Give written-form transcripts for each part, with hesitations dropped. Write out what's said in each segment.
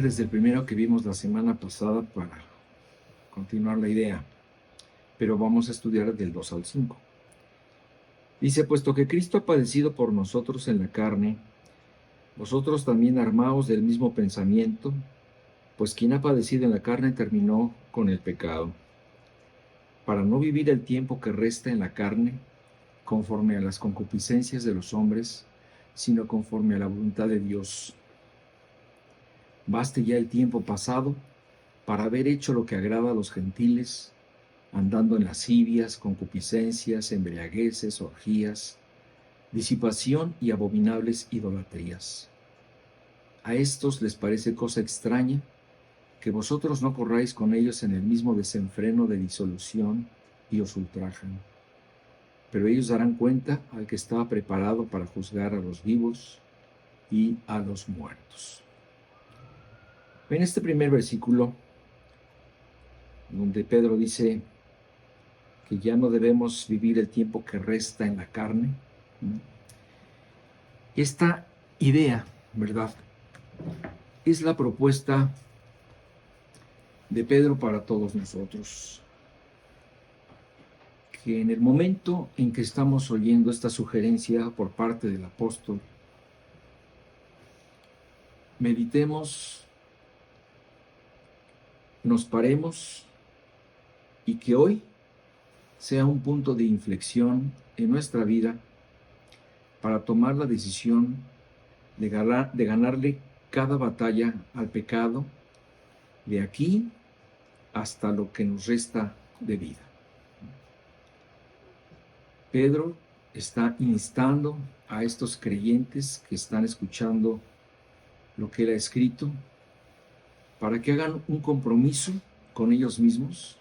desde el primero que vimos la semana pasada para continuar la idea, pero vamos a estudiar del 2 al 5. Dice, puesto que Cristo ha padecido por nosotros en la carne, vosotros también armaos del mismo pensamiento, pues quien ha padecido en la carne terminó con el pecado, para no vivir el tiempo que resta en la carne, conforme a las concupiscencias de los hombres, sino conforme a la voluntad de Dios. Baste ya el tiempo pasado para haber hecho lo que agrada a los gentiles, andando en lascivias, concupiscencias, embriagueces, orgías, disipación y abominables idolatrías. A estos les parece cosa extraña que vosotros no corráis con ellos en el mismo desenfreno de disolución y os ultrajan. Pero ellos darán cuenta al que estaba preparado para juzgar a los vivos y a los muertos. En este primer versículo, donde Pedro dice que ya no debemos vivir el tiempo que resta en la carne, esta idea, ¿verdad?, es la propuesta de Pedro para todos nosotros. Que en el momento en que estamos oyendo esta sugerencia por parte del apóstol, meditemos, nos paremos y que hoy sea un punto de inflexión en nuestra vida para tomar la decisión de ganarle cada batalla al pecado de aquí hasta lo que nos resta de vida. Pedro está instando a estos creyentes que están escuchando lo que él ha escrito para que hagan un compromiso con ellos mismos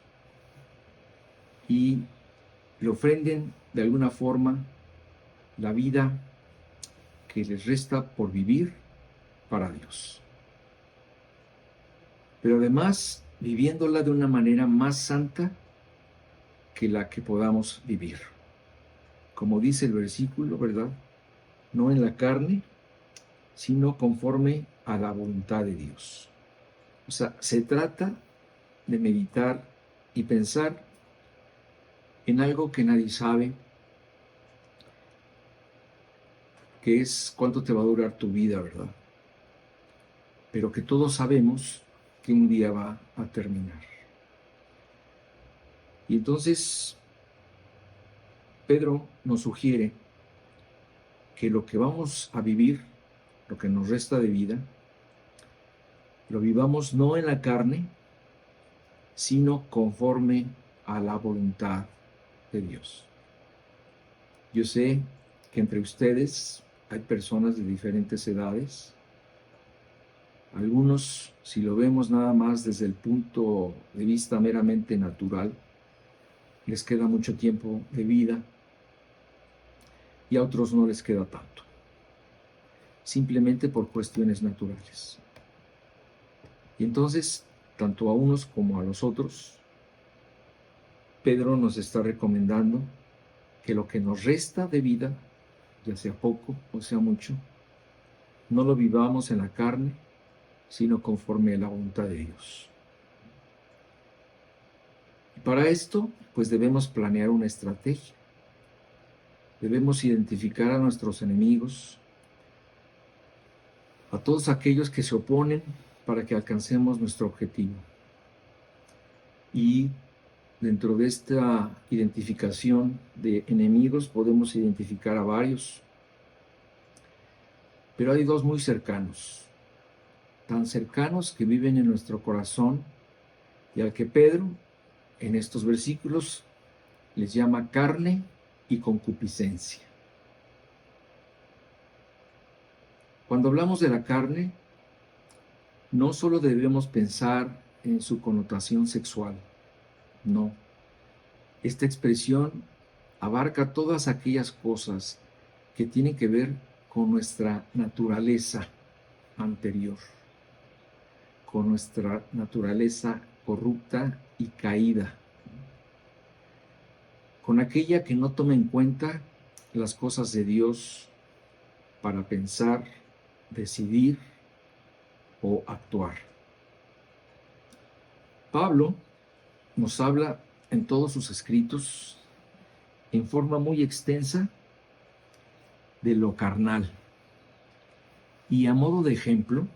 y le ofrenden de alguna forma la vida que les resta por vivir para Dios. Pero además viviéndola de una manera más santa que la que podamos vivir. Como dice el versículo, ¿verdad? No en la carne, sino conforme a la voluntad de Dios. O sea, se trata de meditar y pensar en algo que nadie sabe, que es cuánto te va a durar tu vida, ¿verdad? Pero que todos sabemos que un día va a terminar. Y entonces Pedro nos sugiere que lo que vamos a vivir, lo que nos resta de vida, lo vivamos no en la carne, sino conforme a la voluntad de Dios. Yo sé que entre ustedes hay personas de diferentes edades. Algunos, si lo vemos nada más desde el punto de vista meramente natural, les queda mucho tiempo de vida y a otros no les queda tanto, simplemente por cuestiones naturales. Y entonces, tanto a unos como a los otros, Pedro nos está recomendando que lo que nos resta de vida, ya sea poco o sea mucho, no lo vivamos en la carne, sino conforme a la voluntad de Dios. Y para esto, pues debemos planear una estrategia. Debemos identificar a nuestros enemigos, a todos aquellos que se oponen para que alcancemos nuestro objetivo. Y dentro de esta identificación de enemigos podemos identificar a varios, pero hay dos muy cercanos, tan cercanos que viven en nuestro corazón y al que Pedro en estos versículos les llama carne y concupiscencia. Cuando hablamos de la carne, no solo debemos pensar en su connotación sexual, no. Esta expresión abarca todas aquellas cosas que tienen que ver con nuestra naturaleza anterior, con nuestra naturaleza corrupta y caída, con aquella que no toma en cuenta las cosas de Dios para pensar, decidir o actuar. Pablo nos habla en todos sus escritos en forma muy extensa de lo carnal. Y a modo de ejemplo,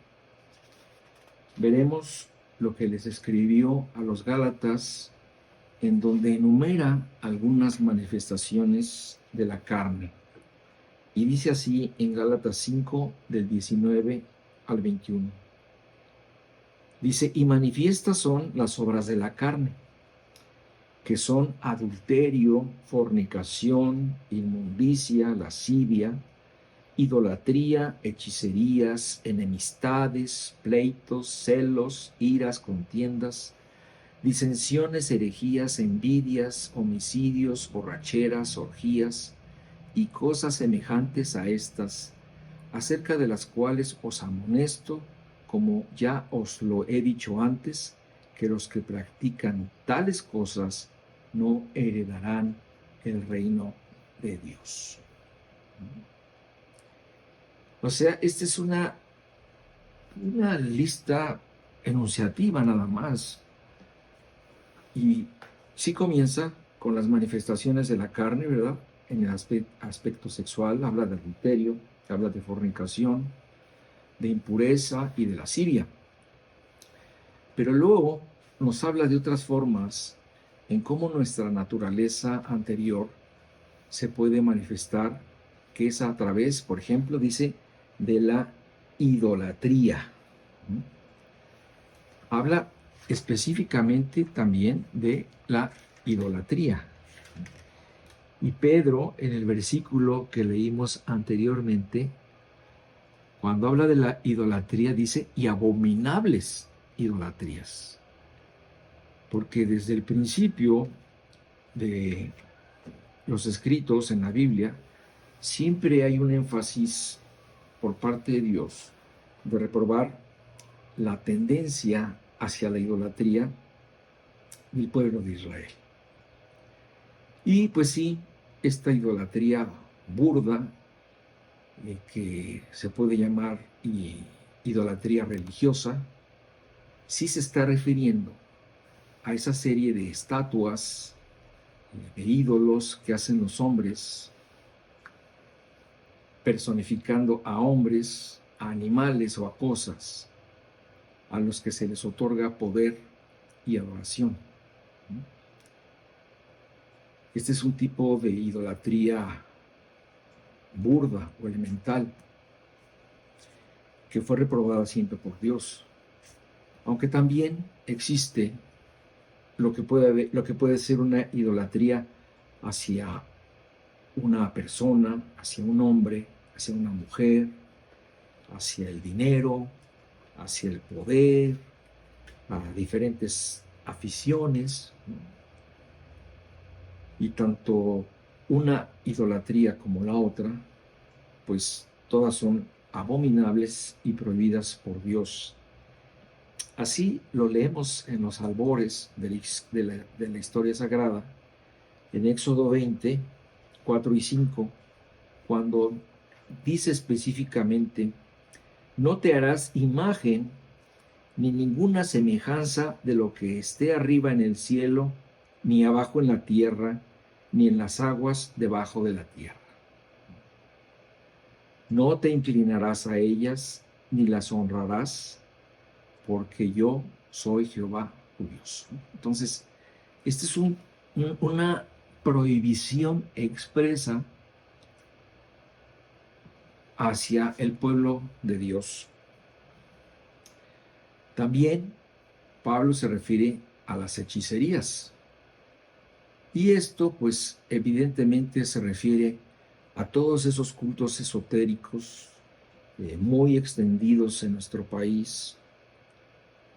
veremos lo que les escribió a los Gálatas, en donde enumera algunas manifestaciones de la carne. Y dice así en Gálatas 5, del 19 al 21. Dice, y manifiestas son las obras de la carne, que son adulterio, fornicación, inmundicia, lascivia, idolatría, hechicerías, enemistades, pleitos, celos, iras, contiendas, disensiones, herejías, envidias, homicidios, borracheras, orgías y cosas semejantes a estas, acerca de las cuales os amonesto, como ya os lo he dicho antes, que los que practican tales cosas no heredarán el reino de Dios. O sea, esta es una lista enunciativa nada más. Y sí comienza con las manifestaciones de la carne, ¿verdad? En el aspecto sexual, habla de adulterio, habla de fornicación, de impureza y de lascivia. Pero luego nos habla de otras formas en cómo nuestra naturaleza anterior se puede manifestar, que es a través, por ejemplo, dice, de la idolatría. Habla específicamente también de la idolatría. Y Pedro, en el versículo que leímos anteriormente, cuando habla de la idolatría, dice, y abominables idolatrías. Porque desde el principio de los escritos en la Biblia, siempre hay un énfasis por parte de Dios de reprobar la tendencia hacia la idolatría del pueblo de Israel. Y pues sí, esta idolatría burda, que se puede llamar idolatría religiosa, sí se está refiriendo a esa serie de estatuas, de ídolos que hacen los hombres, personificando a hombres, a animales o a cosas, a los que se les otorga poder y adoración. Este es un tipo de idolatría burda o elemental que fue reprobada siempre por Dios. Aunque también existe lo que puede ser una idolatría hacia una persona, hacia un hombre, hacia una mujer, hacia el dinero, hacia el poder, a diferentes aficiones, ¿no? Y tanto una idolatría como la otra, pues todas son abominables y prohibidas por Dios. Así lo leemos en los albores de la historia sagrada, en Éxodo 20, 4 y 5, cuando dice específicamente, no te harás imagen ni ninguna semejanza de lo que esté arriba en el cielo, ni abajo en la tierra, ni en las aguas debajo de la tierra. No te inclinarás a ellas, ni las honrarás, porque yo soy Jehová tu Dios. Entonces, esta es una prohibición expresa hacia el pueblo de Dios. También Pablo se refiere a las hechicerías. Y esto, pues, evidentemente se refiere a todos esos cultos esotéricos muy extendidos en nuestro país,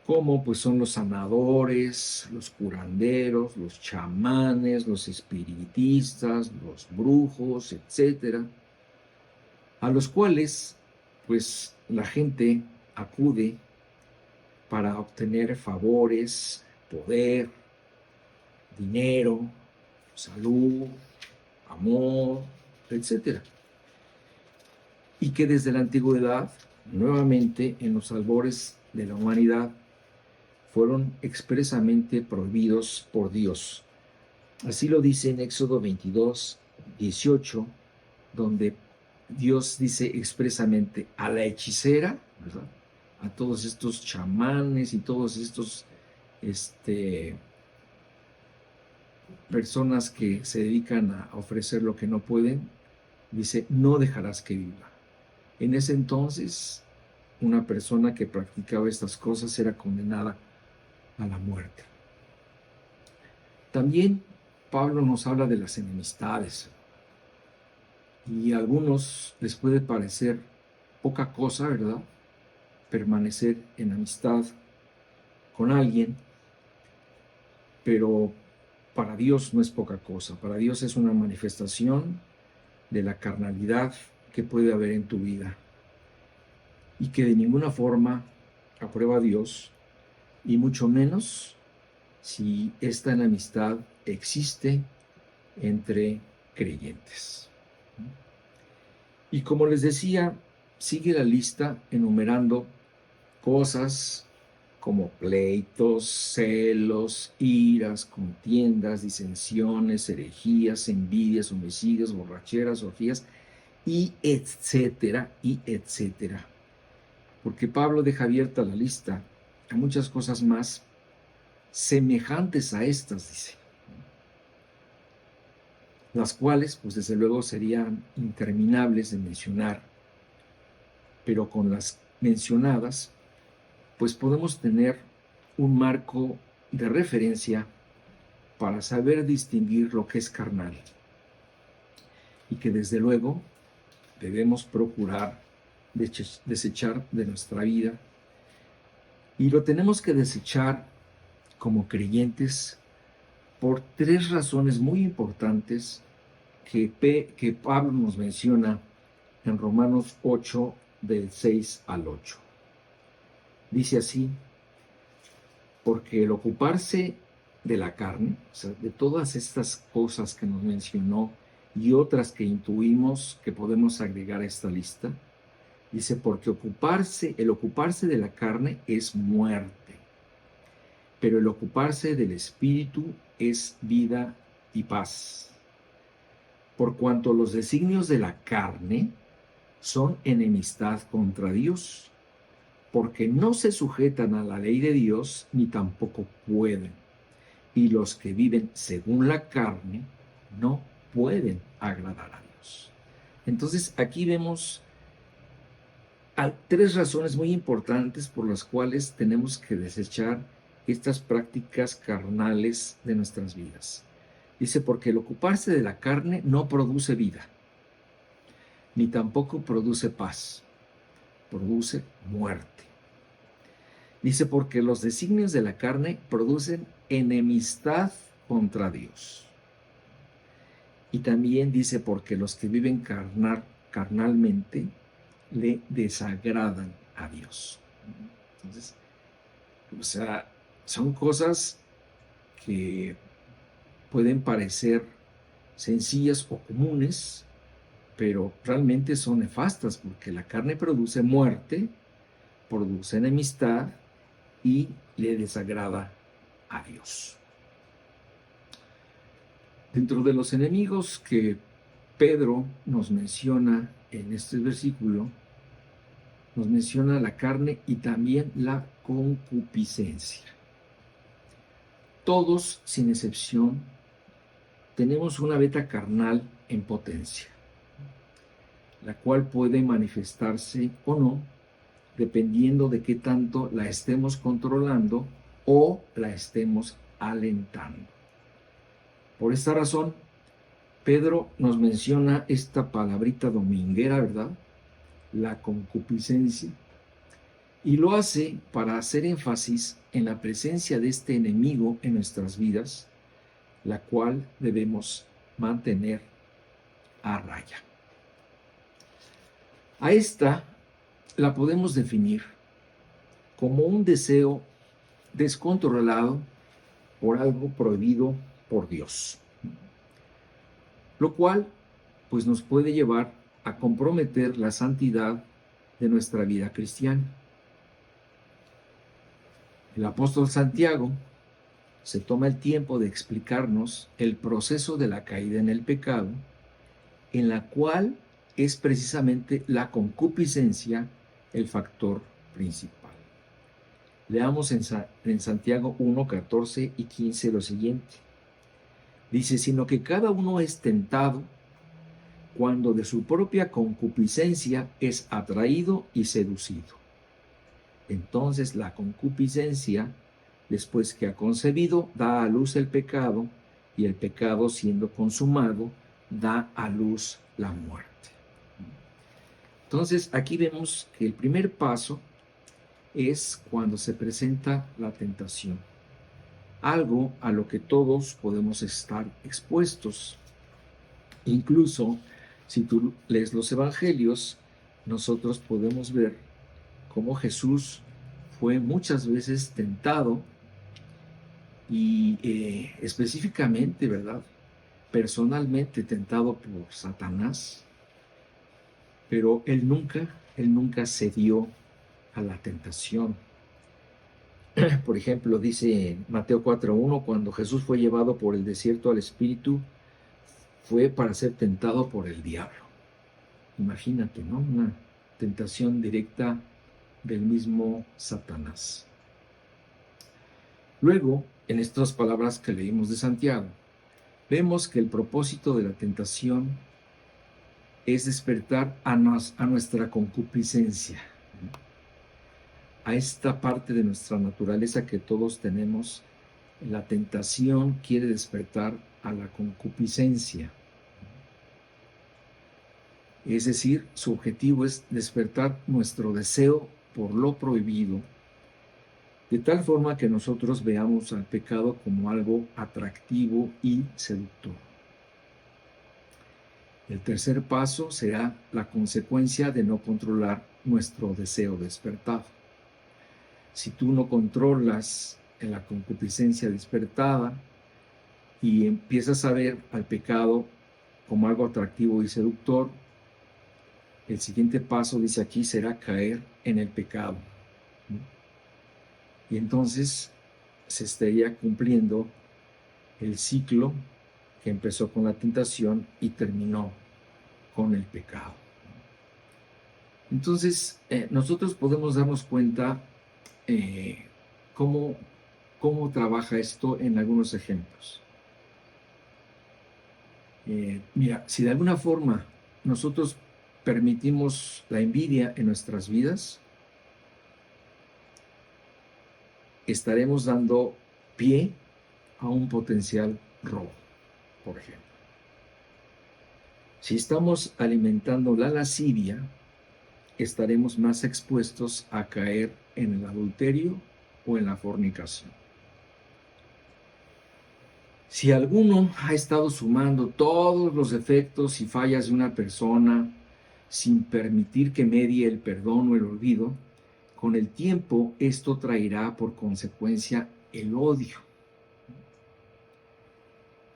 como pues son los sanadores, los curanderos, los chamanes, los espiritistas, los brujos, etcétera, a los cuales pues la gente acude para obtener favores, poder, dinero, salud, amor, etcétera. Y que desde la antigüedad, nuevamente en los albores de la humanidad, fueron expresamente prohibidos por Dios. Así lo dice en Éxodo 22, 18, donde Dios dice expresamente a la hechicera, ¿verdad?, a todos estos chamanes y todos estos personas que se dedican a ofrecer lo que no pueden, dice, no dejarás que viva. En ese entonces, una persona que practicaba estas cosas era condenada a la muerte. También Pablo nos habla de las enemistades. Y a algunos les puede parecer poca cosa, ¿verdad?, permanecer en amistad con alguien, pero para Dios no es poca cosa. Para Dios es una manifestación de la carnalidad que puede haber en tu vida y que de ninguna forma aprueba Dios, y mucho menos si esta enemistad existe entre creyentes. Y como les decía, sigue la lista enumerando cosas como pleitos, celos, iras, contiendas, disensiones, herejías, envidias, homicidios, borracheras, orgías, y etcétera, y etcétera. Porque Pablo deja abierta la lista a muchas cosas más semejantes a estas, dice, las cuales, pues desde luego, serían interminables de mencionar, pero con las mencionadas, pues podemos tener un marco de referencia para saber distinguir lo que es carnal y que desde luego debemos procurar desechar de nuestra vida, y lo tenemos que desechar como creyentes por tres razones muy importantes que Pablo nos menciona en Romanos 8, del 6 al 8. Dice así: porque el ocuparse de la carne, o sea, de todas estas cosas que nos mencionó y otras que intuimos que podemos agregar a esta lista, dice, porque el ocuparse de la carne es muerte, pero el ocuparse del espíritu es vida y paz. Por cuanto los designios de la carne son enemistad contra Dios, porque no se sujetan a la ley de Dios, ni tampoco pueden. Y los que viven según la carne no pueden agradar a Dios. Entonces aquí vemos tres razones muy importantes por las cuales tenemos que desechar estas prácticas carnales de nuestras vidas. Dice, porque el ocuparse de la carne no produce vida, ni tampoco produce paz, produce muerte. Dice, porque los designios de la carne producen enemistad contra Dios. Y también dice, porque los que viven carnalmente le desagradan a Dios. Entonces, o sea, son cosas que pueden parecer sencillas o comunes, pero realmente son nefastas, porque la carne produce muerte, produce enemistad y le desagrada a Dios. Dentro de los enemigos que Pedro nos menciona en este versículo, nos menciona la carne y también la concupiscencia. Todos, sin excepción, tenemos una beta carnal en potencia, la cual puede manifestarse o no, dependiendo de qué tanto la estemos controlando o la estemos alentando. Por esta razón, Pedro nos menciona esta palabrita dominguera, ¿verdad?, la concupiscencia, y lo hace para hacer énfasis en la presencia de este enemigo en nuestras vidas, la cual debemos mantener a raya. A esta la podemos definir como un deseo descontrolado por algo prohibido por Dios, lo cual pues nos puede llevar a comprometer la santidad de nuestra vida cristiana. El apóstol Santiago se toma el tiempo de explicarnos el proceso de la caída en el pecado, en la cual es precisamente la concupiscencia el factor principal. Leamos en Santiago 1, 14 y 15 lo siguiente. Dice, sino que cada uno es tentado cuando de su propia concupiscencia es atraído y seducido. Entonces la concupiscencia, después que ha concebido, da a luz el pecado, y el pecado, siendo consumado, da a luz la muerte. Entonces aquí vemos que el primer paso es cuando se presenta la tentación, algo a lo que todos podemos estar expuestos. Incluso si tú lees los evangelios, nosotros podemos ver cómo Jesús fue muchas veces tentado y específicamente, ¿verdad? Personalmente tentado por Satanás, pero él nunca cedió a la tentación. Por ejemplo, dice en Mateo 4:1, cuando Jesús fue llevado por el desierto al Espíritu, fue para ser tentado por el diablo. Imagínate, ¿no? Una tentación directa del mismo Satanás. Luego, en estas palabras que leímos de Santiago, vemos que el propósito de la tentación es despertar a nuestra concupiscencia, a esta parte de nuestra naturaleza que todos tenemos. La tentación quiere despertar a la concupiscencia. Es decir, su objetivo es despertar nuestro deseo por lo prohibido, de tal forma que nosotros veamos al pecado como algo atractivo y seductor. El tercer paso será la consecuencia de no controlar nuestro deseo despertado. Si tú no controlas la concupiscencia despertada y empiezas a ver al pecado como algo atractivo y seductor, el siguiente paso, dice aquí, será caer en el pecado. Y entonces se estaría cumpliendo el ciclo que empezó con la tentación y terminó con el pecado. Entonces, nosotros podemos darnos cuenta cómo trabaja esto en algunos ejemplos. Mira, si de alguna forma nosotros permitimos la envidia en nuestras vidas, estaremos dando pie a un potencial robo, por ejemplo. Si estamos alimentando la lascivia, estaremos más expuestos a caer en el adulterio o en la fornicación. Si alguno ha estado sumando todos los defectos y fallas de una persona sin permitir que medie el perdón o el olvido, con el tiempo esto traerá por consecuencia el odio.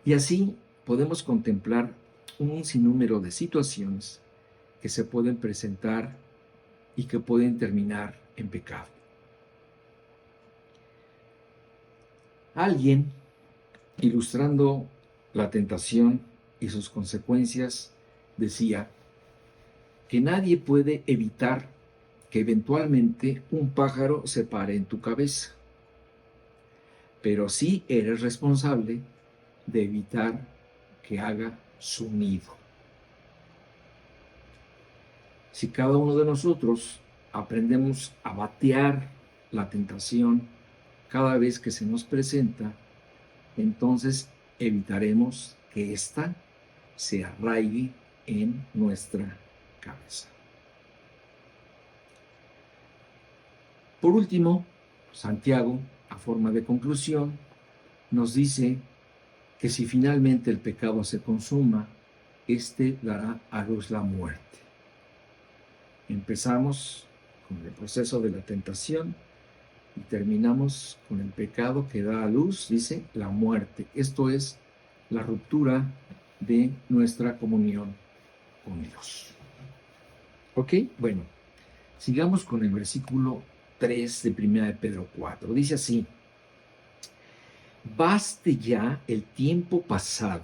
Y así podemos contemplar un sinnúmero de situaciones que se pueden presentar y que pueden terminar en pecado. Alguien, ilustrando la tentación y sus consecuencias, decía que nadie puede evitar que eventualmente un pájaro se pare en tu cabeza, pero sí eres responsable de evitar que haga su nido. Si cada uno de nosotros aprendemos a batear la tentación cada vez que se nos presenta, entonces evitaremos que ésta se arraigue en nuestra cabeza. Por último, Santiago, a forma de conclusión, nos dice que si finalmente el pecado se consuma, éste dará a luz la muerte. Empezamos con el proceso de la tentación y terminamos con el pecado que da a luz, dice, la muerte. Esto es la ruptura de nuestra comunión con Dios. ¿Ok? Bueno, sigamos con el versículo 3 de 1 de Pedro 4. Dice así: baste ya el tiempo pasado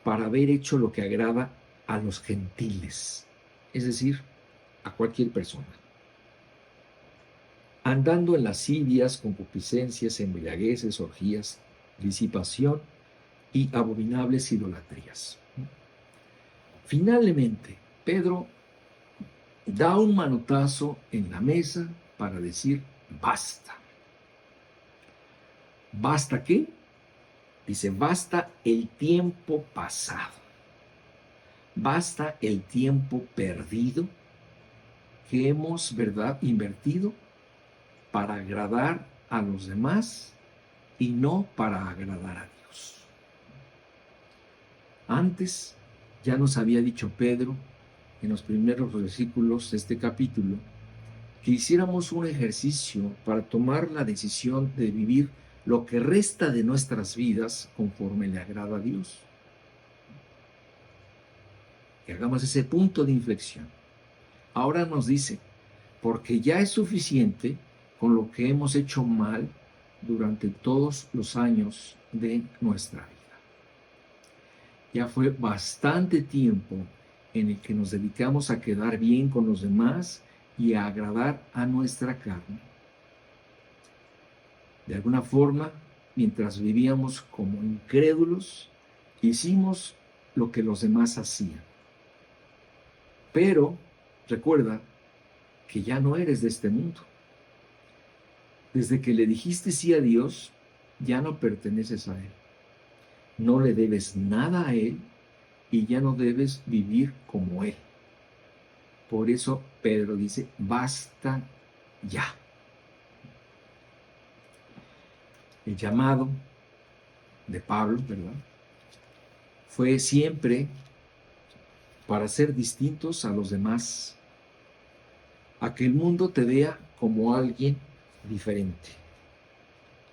para haber hecho lo que agrada a los gentiles, es decir, a cualquier persona, andando en lascivias, concupiscencias, embriagueces, orgías, disipación y abominables idolatrías. Finalmente, Pedro da un manotazo en la mesa para decir basta. ¿Basta qué? Dice, basta el tiempo pasado. Basta el tiempo perdido que hemos, ¿verdad?, invertido para agradar a los demás y no para agradar a Dios. Antes ya nos había dicho Pedro en los primeros versículos de este capítulo que hiciéramos un ejercicio para tomar la decisión de vivir lo que resta de nuestras vidas conforme le agrada a Dios. Que hagamos ese punto de inflexión. Ahora nos dice, porque ya es suficiente con lo que hemos hecho mal durante todos los años de nuestra vida. Ya fue bastante tiempo en el que nos dedicamos a quedar bien con los demás y a agradar a nuestra carne. De alguna forma, mientras vivíamos como incrédulos, hicimos lo que los demás hacían. Pero recuerda que ya no eres de este mundo. Desde que le dijiste sí a Dios, ya no perteneces a Él. No le debes nada a Él y ya no debes vivir como Él. Por eso Pedro dice, basta ya. El llamado de Pablo, ¿verdad?, fue siempre para ser distintos a los demás, a que el mundo te vea como alguien diferente.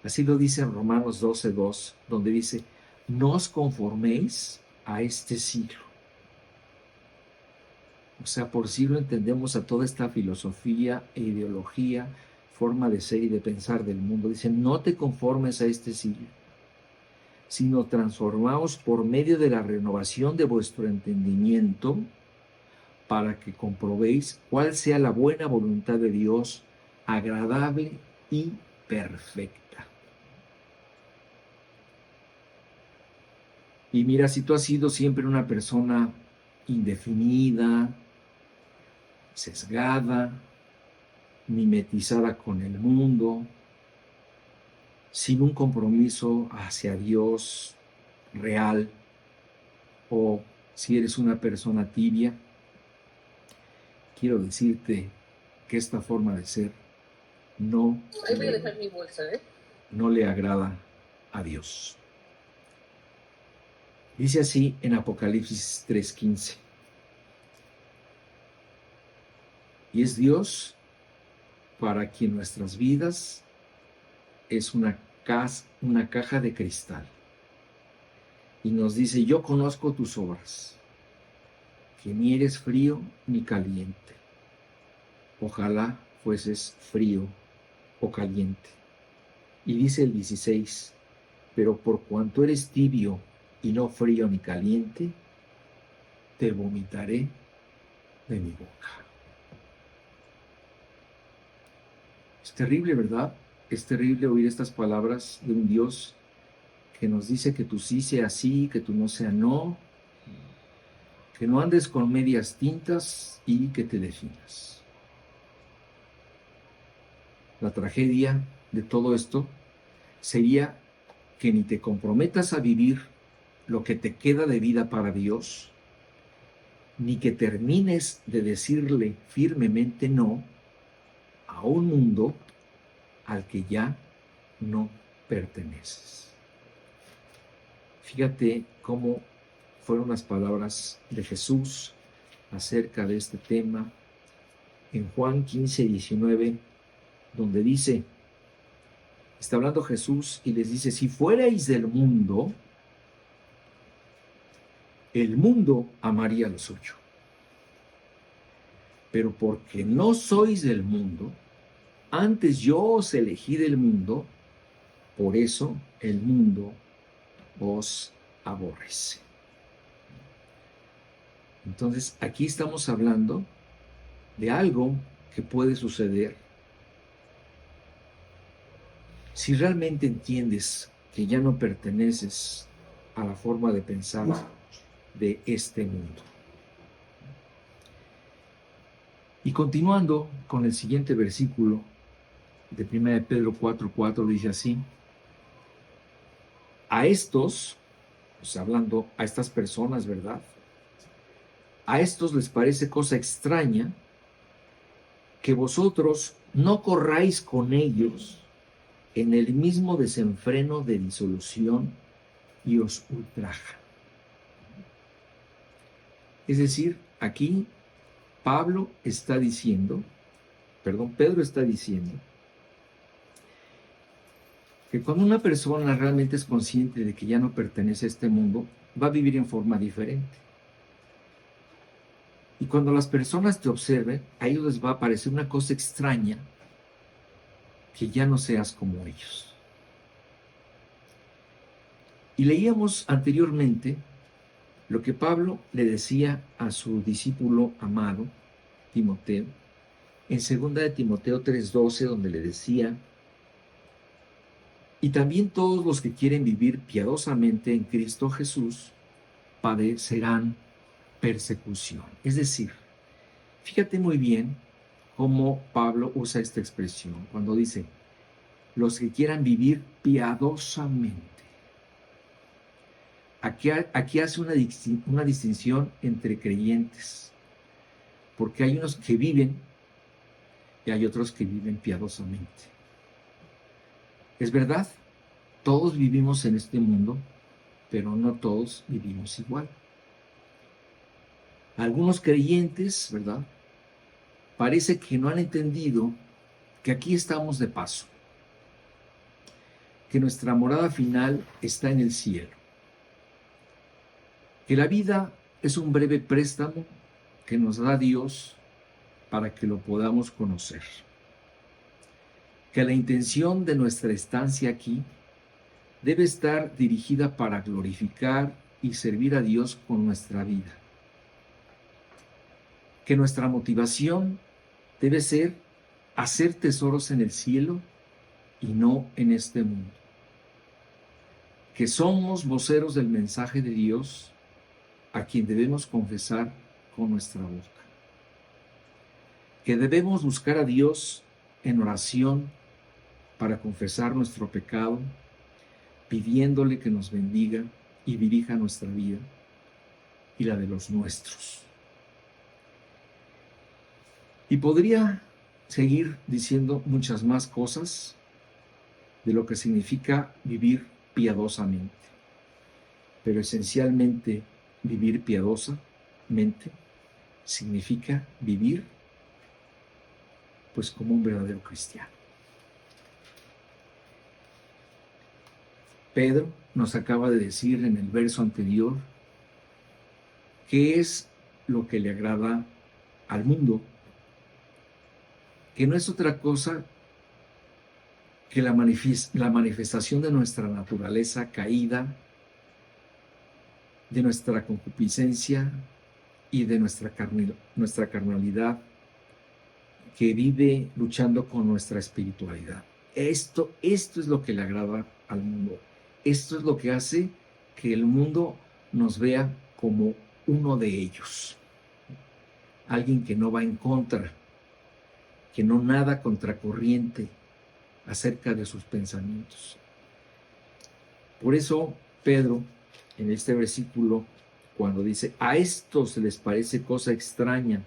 Así lo dice en Romanos 12:2, donde dice, no os conforméis a este siglo. O sea, por siglo entendemos a toda esta filosofía e ideología, forma de ser y de pensar del mundo. Dice, no te conformes a este siglo, sino transformaos por medio de la renovación de vuestro entendimiento, para que comprobéis cuál sea la buena voluntad de Dios, agradable y perfecta. Y mira, si tú has sido siempre una persona indefinida, sesgada, mimetizada con el mundo, sin un compromiso hacia Dios real, o si eres una persona tibia, quiero decirte que esta forma de ser no le agrada a Dios. Dice así en Apocalipsis 3:15. Y es Dios para quien nuestras vidas es una caja de cristal. Y nos dice, yo conozco tus obras, que ni eres frío ni caliente. Ojalá fueses frío o caliente. Y dice el 16, pero por cuanto eres tibio y no frío ni caliente, te vomitaré de mi boca. Es terrible, ¿verdad? Es terrible oír estas palabras de un Dios que nos dice que tú sí sea sí, que tú no sea no, que no andes con medias tintas y que te definas. La tragedia de todo esto sería que ni te comprometas a vivir lo que te queda de vida para Dios, ni que termines de decirle firmemente no a un mundo al que ya no perteneces. Fíjate cómo fueron las palabras de Jesús acerca de este tema en Juan 15:19, donde dice, está hablando Jesús y les dice, si fuerais del mundo, el mundo amaría lo suyo. Pero porque no sois del mundo, Antes yo os elegí del mundo, por eso el mundo os aborrece. Entonces, aquí estamos hablando de algo que puede suceder si realmente entiendes que ya no perteneces a la forma de pensar de este mundo. Y continuando con el siguiente versículo de 1 Pedro 4:4, dice así: a estos, pues hablando a estas personas, ¿verdad? A estos les parece cosa extraña que vosotros no corráis con ellos en el mismo desenfreno de disolución y os ultraja. Es decir, aquí Pedro está diciendo que cuando una persona realmente es consciente de que ya no pertenece a este mundo, va a vivir en forma diferente. Y cuando las personas te observen, a ellos les va a parecer una cosa extraña que ya no seas como ellos. Y leíamos anteriormente lo que Pablo le decía a su discípulo amado, Timoteo, en 2 de Timoteo 3:12, donde le decía: y también todos los que quieren vivir piadosamente en Cristo Jesús padecerán persecución. Es decir, fíjate muy bien cómo Pablo usa esta expresión cuando dice: los que quieran vivir piadosamente. Aquí hace una distinción entre creyentes, porque hay unos que viven y hay otros que viven piadosamente. Es verdad, todos vivimos en este mundo, pero no todos vivimos igual. Algunos creyentes, ¿verdad?, parece que no han entendido que aquí estamos de paso, que nuestra morada final está en el cielo, que la vida es un breve préstamo que nos da Dios para que lo podamos conocer, que la intención de nuestra estancia aquí debe estar dirigida para glorificar y servir a Dios con nuestra vida, que nuestra motivación debe ser hacer tesoros en el cielo y no en este mundo, que somos voceros del mensaje de Dios a quien debemos confesar con nuestra boca, que debemos buscar a Dios en oración para confesar nuestro pecado, pidiéndole que nos bendiga y dirija nuestra vida y la de los nuestros. Y podría seguir diciendo muchas más cosas de lo que significa vivir piadosamente, pero esencialmente vivir piadosamente significa vivir pues como un verdadero cristiano. Pedro nos acaba de decir en el verso anterior qué es lo que le agrada al mundo, que no es otra cosa que la manifestación de nuestra naturaleza caída, de nuestra concupiscencia y de nuestra carnalidad que vive luchando con nuestra espiritualidad. Esto es lo que le agrada al mundo. Esto es lo que hace que el mundo nos vea como uno de ellos. Alguien que no va en contra, que no nada contracorriente acerca de sus pensamientos. Por eso Pedro, en este versículo, cuando dice: a estos les parece cosa extraña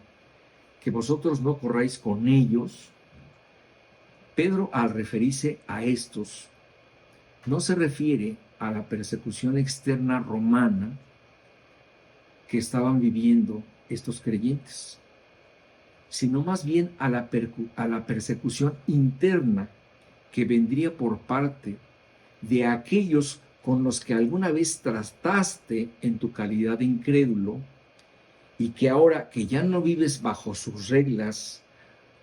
que vosotros no corráis con ellos, Pedro, al referirse a estos, no se refiere a la persecución externa romana que estaban viviendo estos creyentes, sino más bien a la persecución interna que vendría por parte de aquellos con los que alguna vez trataste en tu calidad de incrédulo y que ahora que ya no vives bajo sus reglas,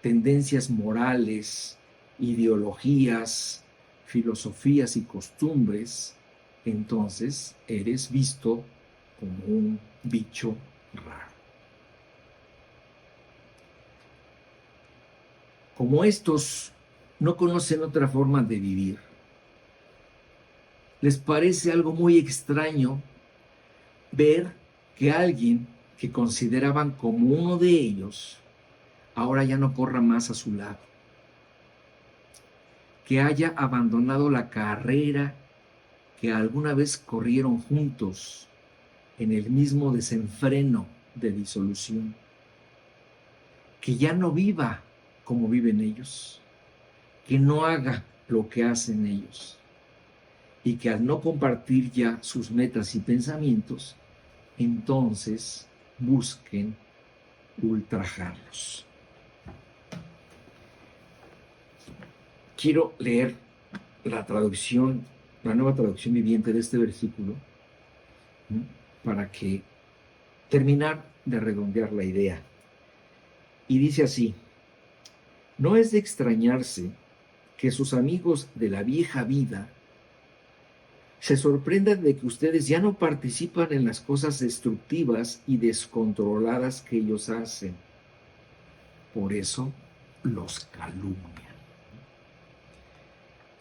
tendencias morales ideologías, filosofías y costumbres, entonces eres visto como un bicho raro. Como estos no conocen otra forma de vivir, les parece algo muy extraño ver que alguien que consideraban como uno de ellos ahora ya no corra más a su lado, que haya abandonado la carrera que alguna vez corrieron juntos en el mismo desenfreno de disolución, que ya no viva como viven ellos, que no haga lo que hacen ellos, y que al no compartir ya sus metas y pensamientos, entonces busquen ultrajarlos. Quiero leer la traducción, la nueva traducción viviente de este versículo, ¿no?, para que terminar de redondear la idea. Y dice así: no es de extrañarse que sus amigos de la vieja vida se sorprendan de que ustedes ya no participan en las cosas destructivas y descontroladas que ellos hacen. Por eso los calumnian.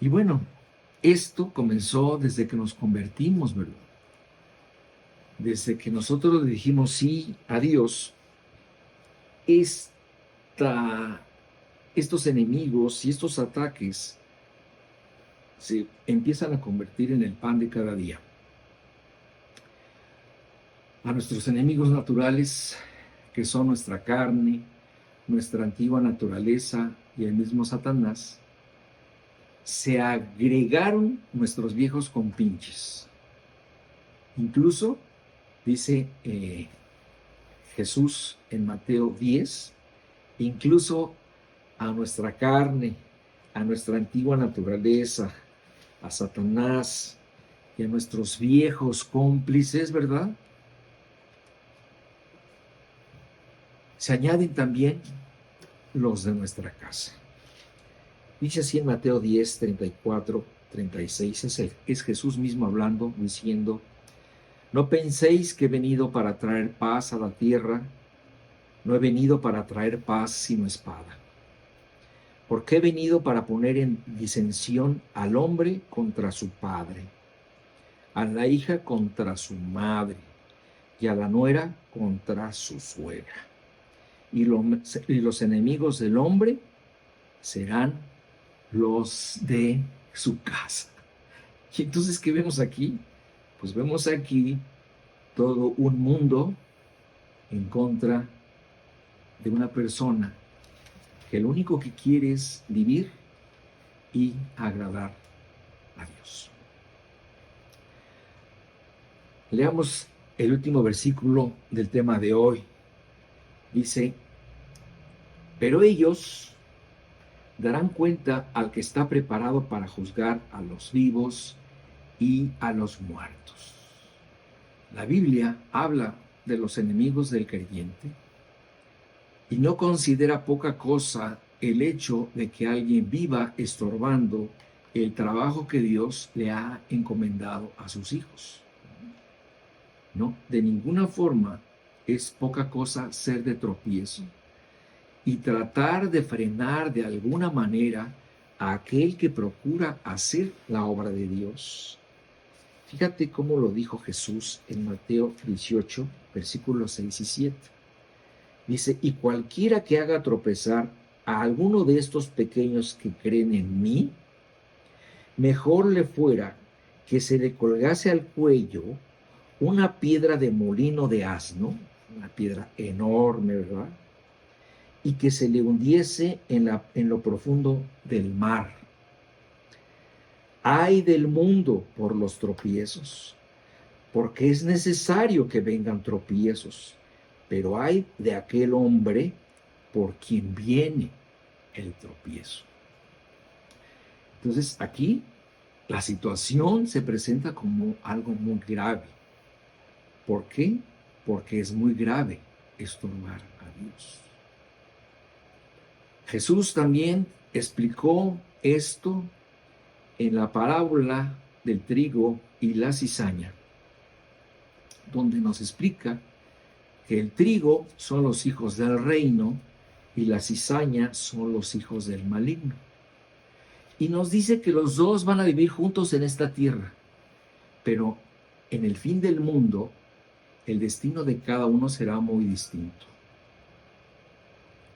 Y bueno, esto comenzó desde que nos convertimos, ¿verdad? Desde que nosotros le dijimos sí a Dios, estos enemigos y estos ataques se empiezan a convertir en el pan de cada día. A nuestros enemigos naturales, que son nuestra carne, nuestra antigua naturaleza y el mismo Satanás, se agregaron nuestros viejos compinches. Incluso, dice Jesús en Mateo 10, incluso a nuestra carne, a nuestra antigua naturaleza, a Satanás y a nuestros viejos cómplices, ¿verdad?, se añaden también los de nuestra casa. Dice así en Mateo 10, 34, 36, es Jesús mismo hablando, diciendo: no penséis que he venido para traer paz a la tierra, no he venido para traer paz sino espada. Porque he venido para poner en disensión al hombre contra su padre, a la hija contra su madre, y a la nuera contra su suegra. Y los enemigos del hombre serán los de su casa. Y entonces, ¿qué vemos aquí? Pues vemos aquí todo un mundo en contra de una persona que lo único que quiere es vivir y agradar a Dios. Leamos el último versículo del tema de hoy. Dice: pero ellos darán cuenta al que está preparado para juzgar a los vivos y a los muertos. La Biblia habla de los enemigos del creyente y no considera poca cosa el hecho de que alguien viva estorbando el trabajo que Dios le ha encomendado a sus hijos. No, de ninguna forma es poca cosa ser de tropiezo y tratar de frenar de alguna manera a aquel que procura hacer la obra de Dios. Fíjate cómo lo dijo Jesús en Mateo 18, versículos 6 y 7. Dice: y cualquiera que haga tropezar a alguno de estos pequeños que creen en mí, mejor le fuera que se le colgase al cuello una piedra de molino de asno, una piedra enorme, ¿verdad?, y que se le hundiese en lo profundo del mar. Ay del mundo por los tropiezos, porque es necesario que vengan tropiezos, pero ay de aquel hombre por quien viene el tropiezo. Entonces aquí la situación se presenta como algo muy grave. ¿Por qué? Porque es muy grave estorbar a Dios. Jesús también explicó esto en la parábola del trigo y la cizaña, donde nos explica que el trigo son los hijos del reino y la cizaña son los hijos del maligno. Y nos dice que los dos van a vivir juntos en esta tierra, pero en el fin del mundo, el destino de cada uno será muy distinto.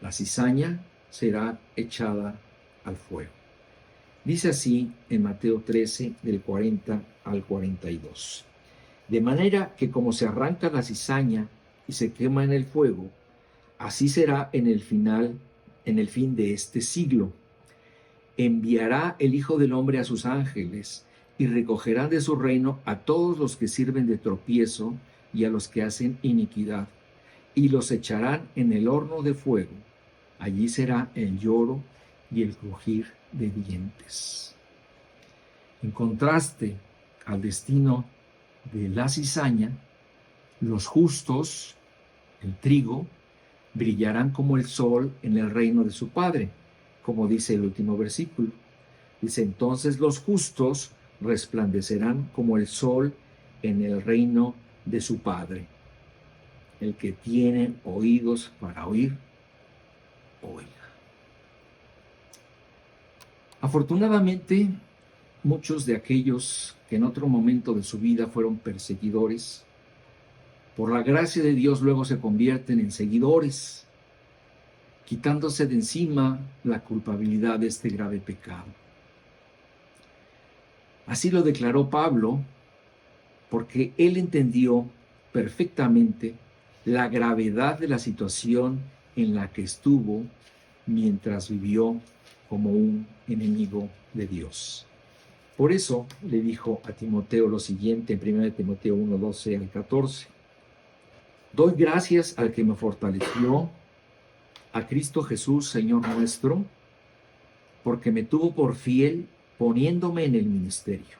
La cizaña será echada al fuego. Dice así en Mateo 13, del 40 al 42. De manera que como se arranca la cizaña y se quema en el fuego, así será en el fin de este siglo. Enviará el Hijo del Hombre a sus ángeles y recogerán de su reino a todos los que sirven de tropiezo y a los que hacen iniquidad, y los echarán en el horno de fuego. Allí será el lloro y el crujir de dientes. En contraste al destino de la cizaña, los justos, el trigo, brillarán como el sol en el reino de su Padre, como dice el último versículo. Dice, entonces los justos resplandecerán como el sol en el reino de su Padre. El que tiene oídos para oír, oiga. Afortunadamente, muchos de aquellos que en otro momento de su vida fueron perseguidores, por la gracia de Dios luego se convierten en seguidores, quitándose de encima la culpabilidad de este grave pecado. Así lo declaró Pablo, porque él entendió perfectamente la gravedad de la situación en la que estuvo mientras vivió como un enemigo de Dios. Por eso le dijo a Timoteo lo siguiente en 1 Timoteo 1, 12 al 14. Doy gracias al que me fortaleció, a Cristo Jesús, Señor nuestro, porque me tuvo por fiel poniéndome en el ministerio.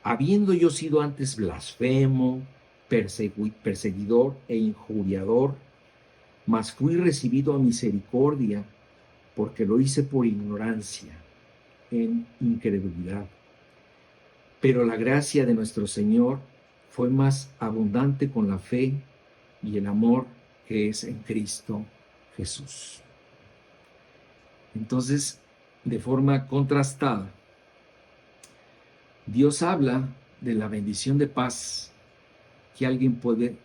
Habiendo yo sido antes blasfemo, perseguidor e injuriador, mas fui recibido a misericordia, porque lo hice por ignorancia, en incredulidad. Pero la gracia de nuestro Señor fue más abundante con la fe y el amor que es en Cristo Jesús. Entonces, de forma contrastada, Dios habla de la bendición de paz que alguien puede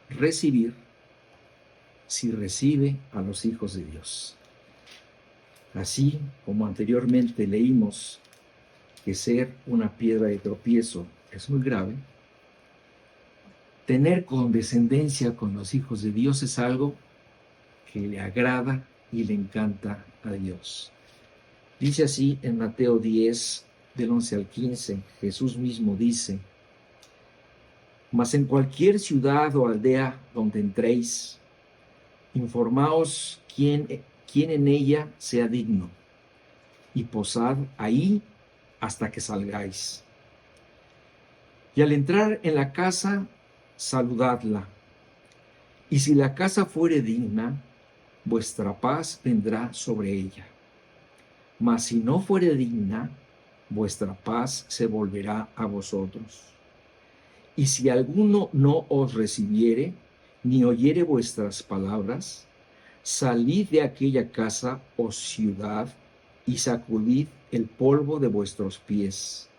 recibir si recibe a los hijos de Dios. Así como anteriormente leímos que ser una piedra de tropiezo es muy grave, tener condescendencia con los hijos de Dios es algo que le agrada y le encanta a Dios. Dice así en Mateo 10, del 11 al 15, Jesús mismo dice, mas en cualquier ciudad o aldea donde entréis, informaos quién en ella sea digno, y posad ahí hasta que salgáis. Y al entrar en la casa, saludadla. Y si la casa fuere digna, vuestra paz vendrá sobre ella. Mas si no fuere digna, vuestra paz se volverá a vosotros. Y si alguno no os recibiere, ni oyere vuestras palabras, salid de aquella casa o ciudad y sacudid el polvo de vuestros pies.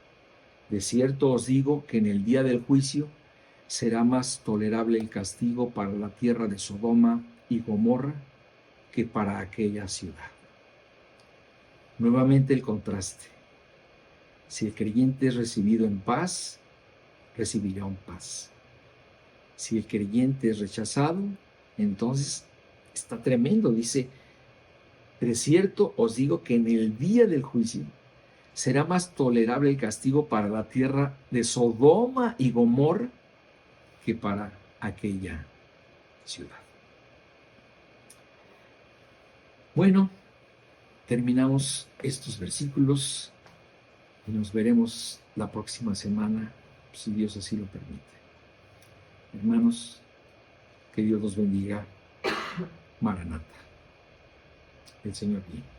De cierto os digo que en el día del juicio será más tolerable el castigo para la tierra de Sodoma y Gomorra que para aquella ciudad. Nuevamente el contraste. Si el creyente es recibido en paz, recibirá en paz. Si el creyente es rechazado, entonces está tremendo. Dice, de cierto os digo que en el día del juicio será más tolerable el castigo para la tierra de Sodoma y Gomorra que para aquella ciudad. Bueno, terminamos estos versículos y nos veremos la próxima semana, si Dios así lo permite. Hermanos, que Dios los bendiga. Maranata. El Señor viene.